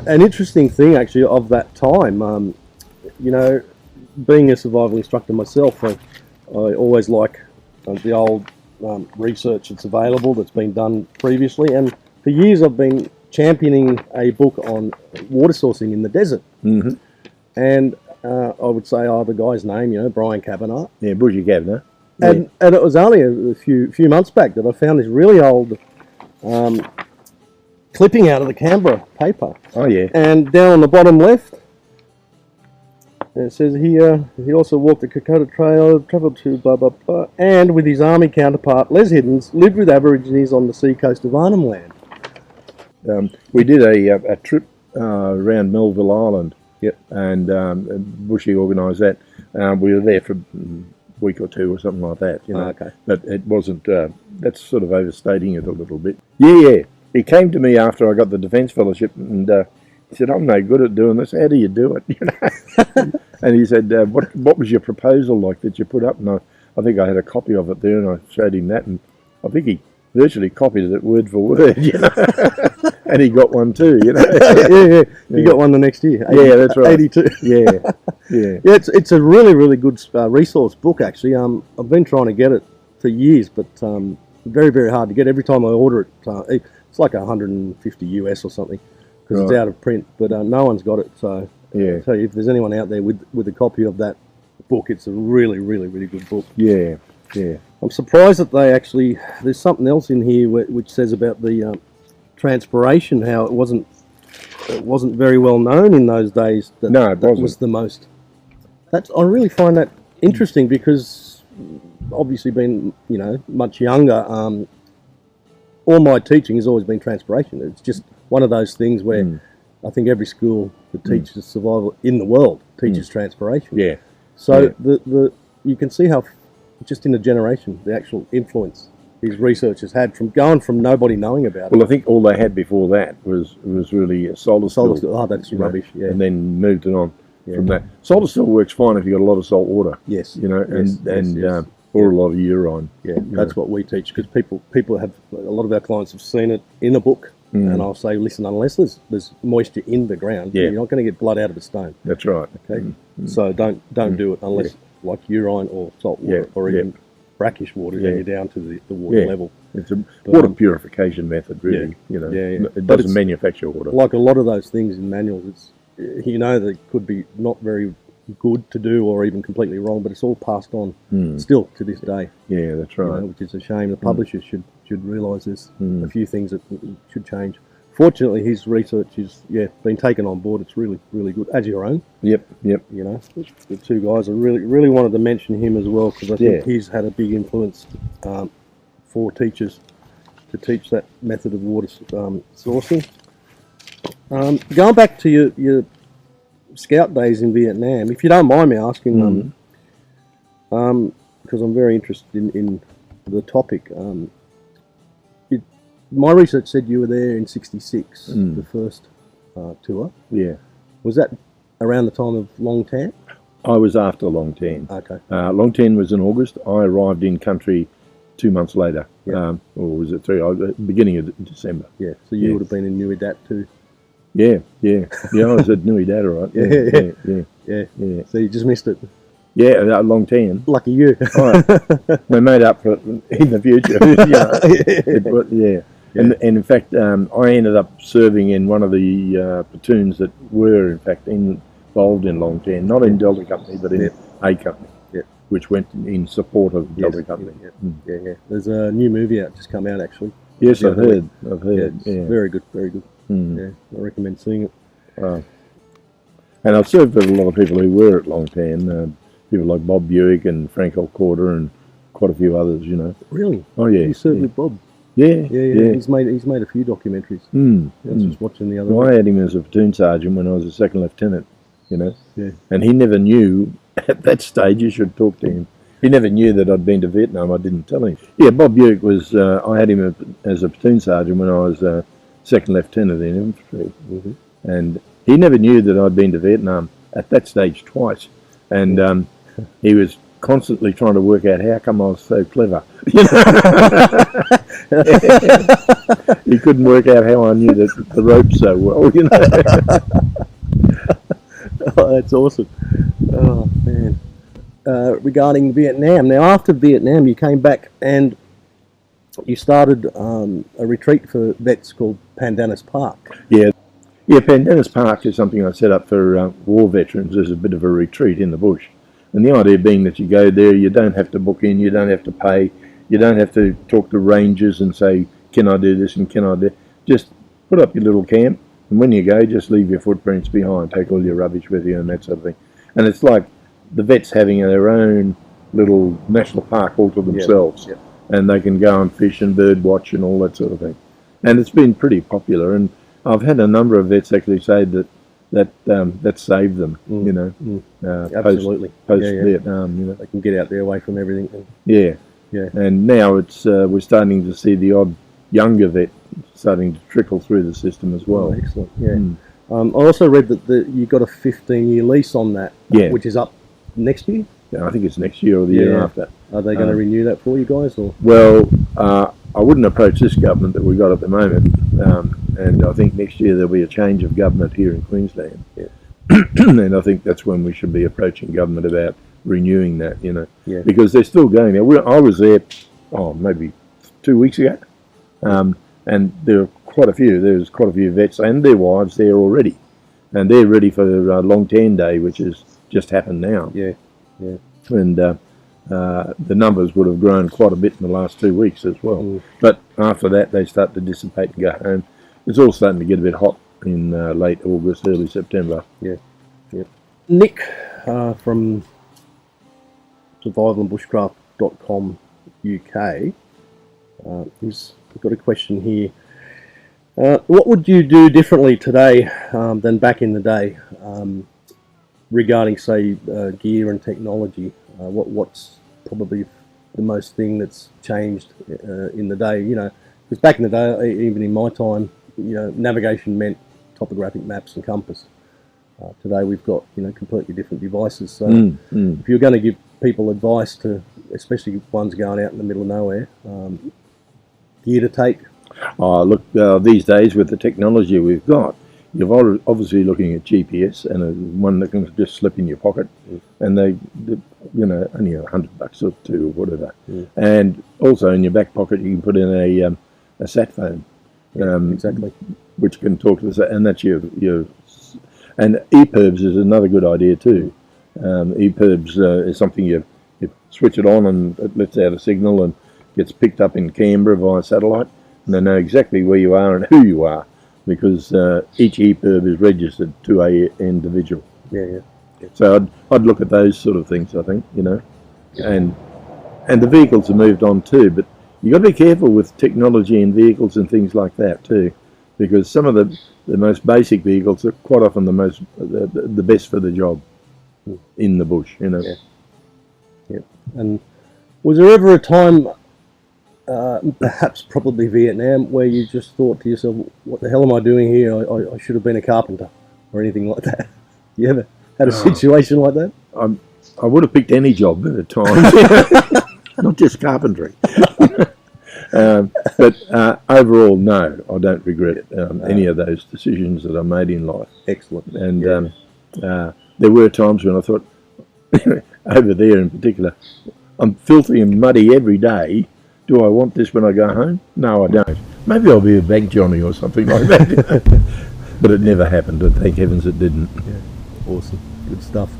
An interesting thing actually of that time, you know, being a survival instructor myself, I always like the old research that's available that's been done previously, and for years I've been championing a book on water sourcing in the desert. Mm-hmm. And I would say, the guy's name, you know, Brian Kavanagh. Yeah, Bushy Kavanagh. And it was only a few months back that I found this really old clipping out of the Canberra paper. Oh, yeah. And down on the bottom left, it says here, he also walked the Kokoda Trail, travelled to blah, blah, blah, and with his army counterpart, Les Hiddins, lived with Aborigines on the sea coast of Arnhem Land. We did a trip around Melville Island. Yep. And Bushy organised that. We were there for a week or two or something like that, you know. Okay. But it wasn't, that's sort of overstating it a little bit. Yeah. He came to me after I got the Defence Fellowship and he said, I'm no good at doing this. How do you do it? You know. And he said, what was your proposal like that you put up? And I think I had a copy of it there and I showed him that and I think he virtually copied it word for word, you know. And he got one too, you know. yeah. He got one the next year. 80, yeah, that's right. 82. Yeah. Yeah, it's a really, really good resource book, actually. I've been trying to get it for years, but very, very hard to get. Every time I order it, it's like $150 US or something, because it's out of print, but no one's got it. So, yeah. I'll tell you, if there's anyone out there with a copy of that book, it's a really, really, really good book. Yeah. I'm surprised that there's something else in here which says about the transpiration, how it wasn't very well known in those days. That was the most. I really find that interesting because obviously being, you know, much younger, all my teaching has always been transpiration. It's just one of those things where I think every school that teaches survival in the world teaches transpiration. Yeah. So you can see how just in a generation the actual influence these researchers had from going from nobody knowing about it. Well, I think all they had before that was really solar still. Oh, that's rubbish. Yeah. And then moved it on from that. Solar still works fine if you've got a lot of salt water. Yes. You know, Yes. or a lot of urine. Yeah, that's what we teach, because people have, a lot of our clients have seen it in a book, and I'll say, listen, unless there's moisture in the ground, you're not going to get blood out of a stone. That's right. Okay, so don't do it unless like urine or salt water or even brackish water, then you're down to the water level. It's a water purification method, really. You know, it doesn't manufacture water. Like a lot of those things in manuals, it's, you know, they could be not very good to do or even completely wrong, but it's all passed on still to this day. Yeah, that's right. You know, which is a shame. The publishers should realise there's a few things that should change. Fortunately, his research is been taken on board. It's really, really good, as your own. Yep. You know, the two guys, I really wanted to mention him as well, because I think he's had a big influence for teachers to teach that method of water sourcing. Going back to your scout days in Vietnam, if you don't mind me asking, because I'm very interested in the topic. My research said you were there in '66, the first tour. Yeah. Was that around the time of Long Tan? I was after Long Tan. Okay. Long Tan was in August. I arrived in country 2 months later. Or was it 3? Beginning of December. Yeah. So you would have been in Nui Dat too. Yeah. I was at Nui Dat, all right. Yeah. So you just missed it. Yeah, Long Tan. Lucky you. We made up for it in the future. And in fact, I ended up serving in one of the platoons that were, in fact, involved in Long Tan, not in Delta Company, but in A Company, which went in support of Delta Company. Yeah. There's a new movie out, just come out, actually. Yes, I've heard. Yeah, very good. Yeah, I recommend seeing it. And I've served with a lot of people who were at Long Tan, people like Bob Buick and Frank Alcorta and quite a few others, you know. Really? Oh, yeah. You served with Bob? Yeah. He's made a few documentaries. I was just watching the other. Well, I had him as a platoon sergeant when I was a second lieutenant, you know. Yeah. And he never knew at that stage. You should talk to him. He never knew that I'd been to Vietnam. I didn't tell him. Yeah, Bob Buick was. I had him as a platoon sergeant when I was second lieutenant in infantry, and he never knew that I'd been to Vietnam at that stage twice, and he was constantly trying to work out how come I was so clever. You know? He couldn't work out how I knew the ropes so well, you know. Oh, that's awesome. Oh, man. Regarding Vietnam, now after Vietnam, you came back and you started a retreat for vets called Pandanus Park. Yeah, Pandanus Park is something I set up for war veterans as a bit of a retreat in the bush. And the idea being that you go there, you don't have to book in, you don't have to pay, you don't have to talk to rangers and say, can I do this and can I do... Just put up your little camp, and when you go, just leave your footprints behind, take all your rubbish with you and that sort of thing. And it's like the vets having their own little national park all to themselves. Yep. And they can go and fish and bird watch and all that sort of thing. And it's been pretty popular, and I've had a number of vets actually say that saved them, you know, Absolutely. post Vietnam, you know. They can get out there away from everything. Yeah. And now it's we're starting to see the odd younger vet starting to trickle through the system as well. Oh, excellent. Yeah. I also read that you got a 15-year lease on that, which is up next year. Yeah, I think it's next year or the year after. Are they going to renew that for you guys? Or? Well, I wouldn't approach this government that we've got at the moment, and I think next year there'll be a change of government here in Queensland. Yeah. And I think that's when we should be approaching government about renewing that, you know, because they're still going there. I was there, maybe 2 weeks ago, and there are quite a few. There's quite a few vets and their wives there already, and they're ready for Long Tan Day, which has just happened now. Yeah. And the numbers would have grown quite a bit in the last 2 weeks as well. But after that, they start to dissipate and go home. It's all starting to get a bit hot in late August, early September. Yeah. Nick from survivalandbushcraft.com UK, he's got a question here. What would you do differently today than back in the day regarding, say, gear and technology? What's probably the most thing that's changed in the day? You know, because back in the day, even in my time, you know, navigation meant topographic maps and compass. Today we've got, you know, completely different devices. So if you're going to give people advice to, especially ones going out in the middle of nowhere, gear to take. Oh, look, these days with the technology we've got, you're obviously looking at GPS and one that can just slip in your pocket, and they you know, only $100 or $2 or whatever. And also in your back pocket you can put in a sat phone, Exactly, which can talk to the, and that's your and EPIRBs is another good idea too. EPIRBs is something you switch it on and it lets out a signal and gets picked up in Canberra via satellite, and they know exactly where you are and who you are, because each EPIRB is registered to a individual. Yeah. So I'd look at those sort of things, I think, you know, and the vehicles have moved on too, but you've got to be careful with technology in vehicles and things like that too, because some of the most basic vehicles are quite often the best for the job in the bush, you know. Yeah. And was there ever a time, perhaps probably Vietnam, where you just thought to yourself, what the hell am I doing here? I should have been a carpenter or anything like that? You ever had a situation like that? I would have picked any job at the time, not just carpentry. But overall, no, I don't regret any of those decisions that I made in life. Excellent. And there were times when I thought, over there in particular, I'm filthy and muddy every day. Do I want this when I go home? No, I don't. Maybe I'll be a bank Johnny or something like that. But it never happened, and thank heavens it didn't. Yeah. Awesome. Good stuff.